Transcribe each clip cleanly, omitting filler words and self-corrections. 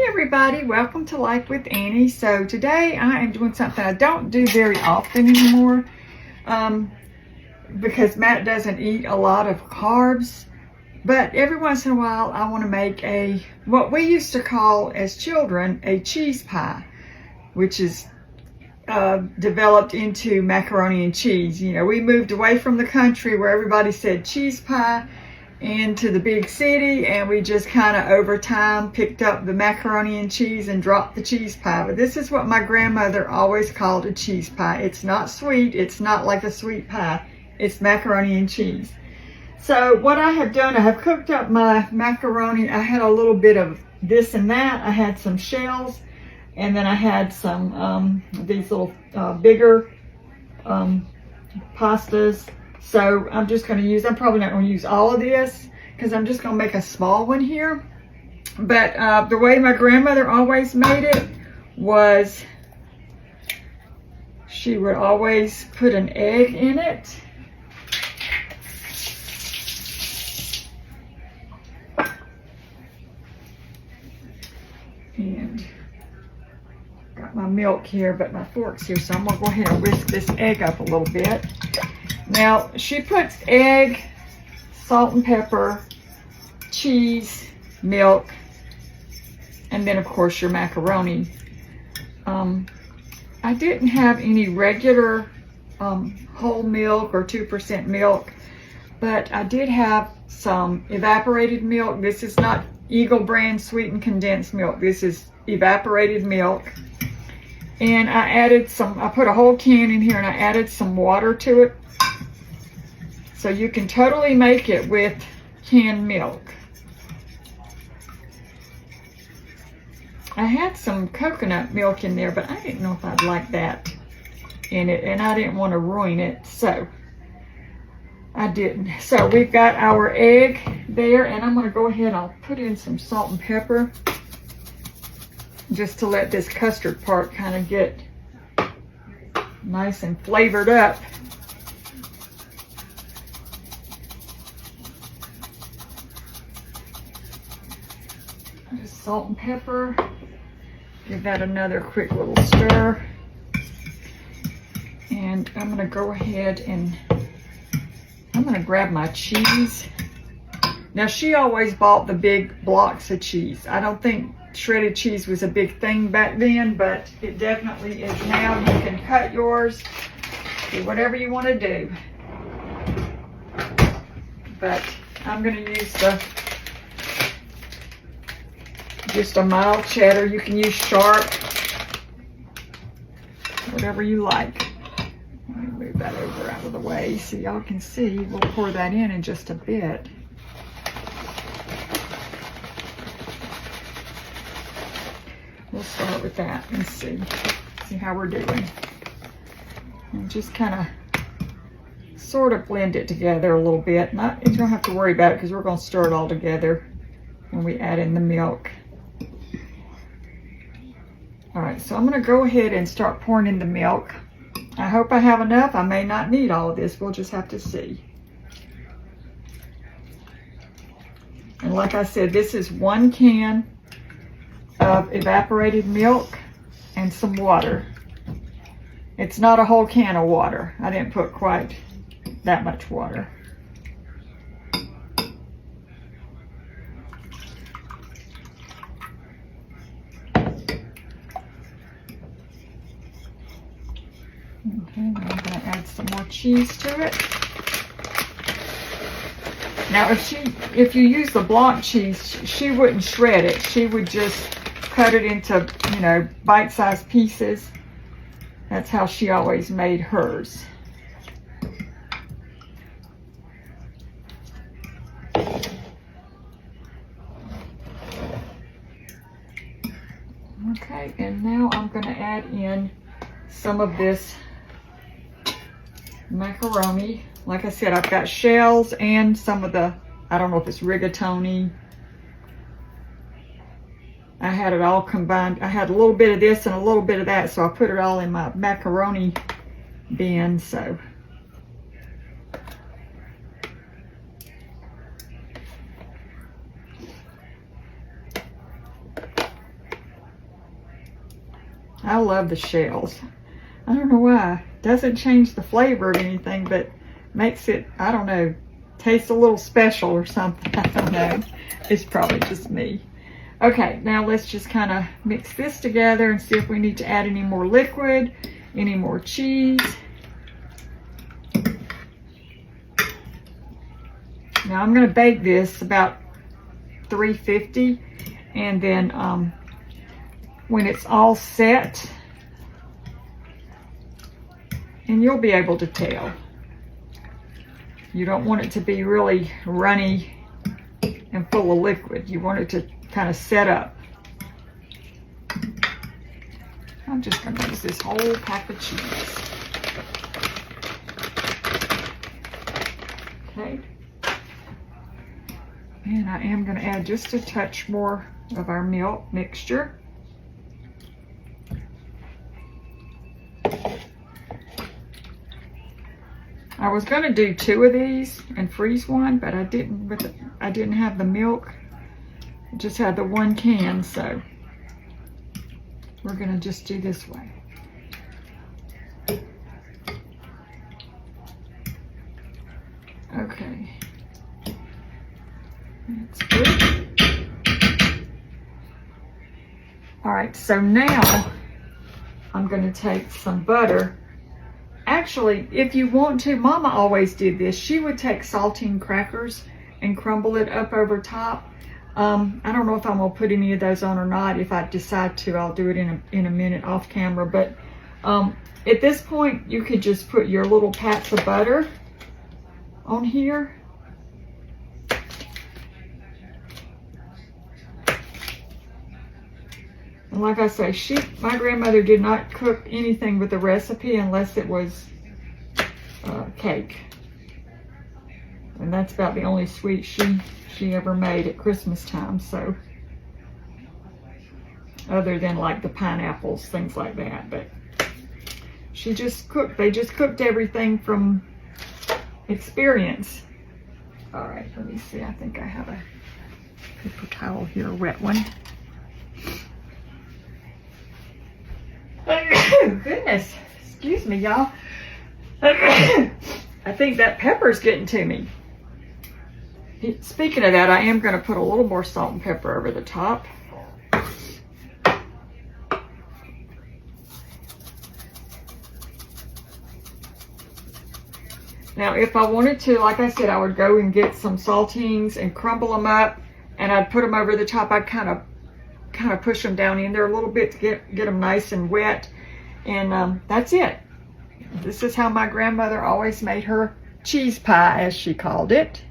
everybody, welcome to Life with Annie. So today I am doing something I don't do very often anymore because Matt doesn't eat a lot of carbs, but every once in a while I want to make what we used to call as children a cheese pie, which is developed into macaroni and cheese. You know, we moved away from the country where everybody said cheese pie into the big city, and we just kind of over time picked up the macaroni and cheese and dropped the cheese pie. But this is what my grandmother always called a cheese pie. It's not sweet, it's not like a sweet pie, it's macaroni and cheese. So what I have done, I have cooked up my macaroni. I had a little bit of this and that. I had some shells, and then I had some these little bigger pastas. So I'm just going to use, I'm probably not going to use all of this because I'm just going to make a small one here. But the way my grandmother always made it was she would always put an egg in it. And got my milk here, but my fork's here, so I'm going to go ahead and whisk this egg up a little bit. Now, she puts egg, salt and pepper, cheese, milk, and then, of course, your macaroni. I didn't have any regular whole milk or 2% milk, but I did have some evaporated milk. This is not Eagle brand sweetened condensed milk. This is evaporated milk. And I put a whole can in here, and I added some water to it. So you can totally make it with canned milk. I had some coconut milk in there, but I didn't know if I'd like that in it, and I didn't want to ruin it, so I didn't. So we've got our egg there, and I'm going to go ahead and I'll put in some salt and pepper just to let this custard part kind of get nice and flavored up. Just salt and pepper. Give that another quick little stir. And I'm going to go ahead and I'm going to grab my cheese. Now, she always bought the big blocks of cheese. I don't think shredded cheese was a big thing back then, but it definitely is now. You can cut yours, do whatever you want to do. But I'm going to use just a mild cheddar. You can use sharp, whatever you like. Let me move that over out of the way so y'all can see. We'll pour that in just a bit. We'll start with that and see how we're doing. And just kind of sort of blend it together a little bit. You don't have to worry about it because we're going to stir it all together when we add in the milk. All right, so I'm going to go ahead and start pouring in the milk. I hope I have enough. I may not need all of this. We'll just have to see. And like I said, this is 1 can of evaporated milk and some water. It's not a whole can of water. I didn't put quite that much water. Okay, now I'm going to add some more cheese to it. Now, if you use the block cheese, she wouldn't shred it. She would just cut it into, bite-sized pieces. That's how she always made hers. Okay, and now I'm going to add in some of this macaroni. Like I said, I've got shells and some of the, I don't know if it's rigatoni. I had it all combined. I had a little bit of this and a little bit of that, so I put it all in my macaroni bin. So I love the shells. I don't know why. Doesn't change the flavor or anything, but makes it, I don't know, taste a little special or something. I don't know. It's probably just me. Okay, now let's just kind of mix this together and see if we need to add any more liquid, any more cheese. Now I'm going to bake this about 350, and then when it's all set, and you'll be able to tell. You don't want it to be really runny and full of liquid. You want it to kind of set up. I'm just going to use this whole pack of cheese. Okay. And I am going to add just a touch more of our milk mixture. I was going to do 2 of these and freeze one, but I didn't have the milk. I just had the 1 can, so we're going to just do this way. Okay. That's good. All right, so now I'm going to take some butter. Actually, if you want to, Mama always did this. She would take saltine crackers and crumble it up over top. I don't know if I'm going to put any of those on or not. If I decide to, I'll do it in a minute off camera. But at this point, you could just put your little pats of butter on here. And like I say, my grandmother did not cook anything with the recipe unless it was cake. And that's about the only sweet she ever made at Christmas time. So, other than like the pineapples, things like that. But she just cooked. They just cooked everything from experience. All right, let me see. I think I have a paper towel here, a wet one. Goodness, excuse me, y'all. I think that pepper's getting to me. Speaking of that, I am going to put a little more salt and pepper over the top. Now, if I wanted to, like I said, I would go and get some saltines and crumble them up, and I'd put them over the top. I'd kind of push them down in there a little bit to get them nice and wet, and that's it. This is how my grandmother always made her cheese pie, as she called it.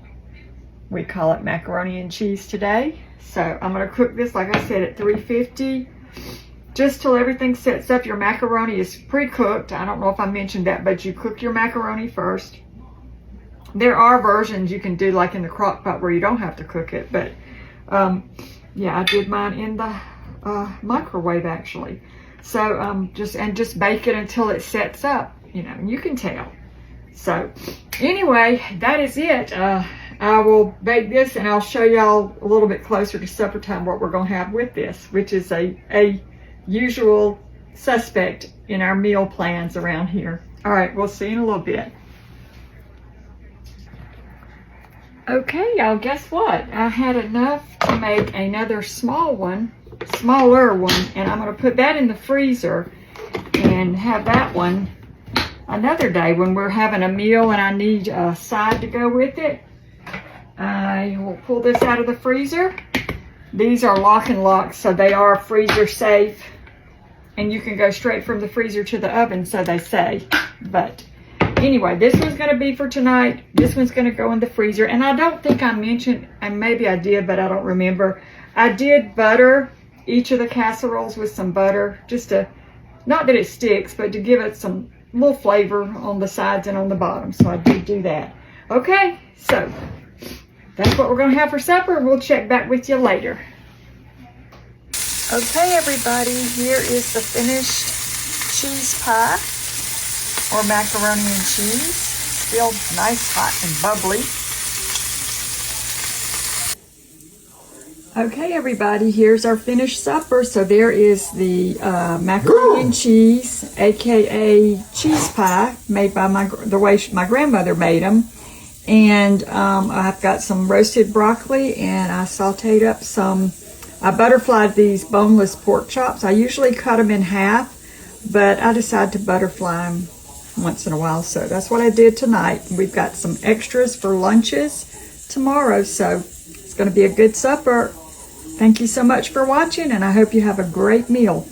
We call it macaroni and cheese today. So I'm going to cook this, like I said, at 350, just till everything sets up. Your macaroni is pre-cooked. I don't know if I mentioned that, but you cook your macaroni first. There are versions you can do like in the crock pot where you don't have to cook it, but yeah, I did mine in the microwave actually. So just bake it until it sets up, you know, and you can tell. So anyway, that is it. I will bake this and I'll show y'all a little bit closer to supper time what we're going to have with this, which is a usual suspect in our meal plans around here. All right, we'll see you in a little bit. Okay, y'all, guess what? I had enough to make another smaller one, and I'm going to put that in the freezer and have that one another day when we're having a meal and I need a side to go with it. I will pull this out of the freezer. These are lock and lock, so they are freezer safe, and you can go straight from the freezer to the oven, so they say. But anyway, this one's going to be for tonight. This one's going to go in the freezer. And I don't think I mentioned, and maybe I did, but I don't remember. I did butter each of the casseroles with some butter, just to, not that it sticks, but to give it some little flavor on the sides and on the bottom. So I did do that. Okay, so that's what we're going to have for supper. We'll check back with you later. Okay, everybody, here is the finished cheese pie, or macaroni and cheese. Still nice, hot, and bubbly. Okay, everybody, here's our finished supper. So there is the macaroni and cheese, aka cheese pie, made by the way my grandmother made them. And I've got some roasted broccoli, and I sauteed up I butterflied these boneless pork chops. I usually cut them in half, but I decided to butterfly them once in a while. So that's what I did tonight. We've got some extras for lunches tomorrow, so it's going to be a good supper. Thank you so much for watching, and I hope you have a great meal.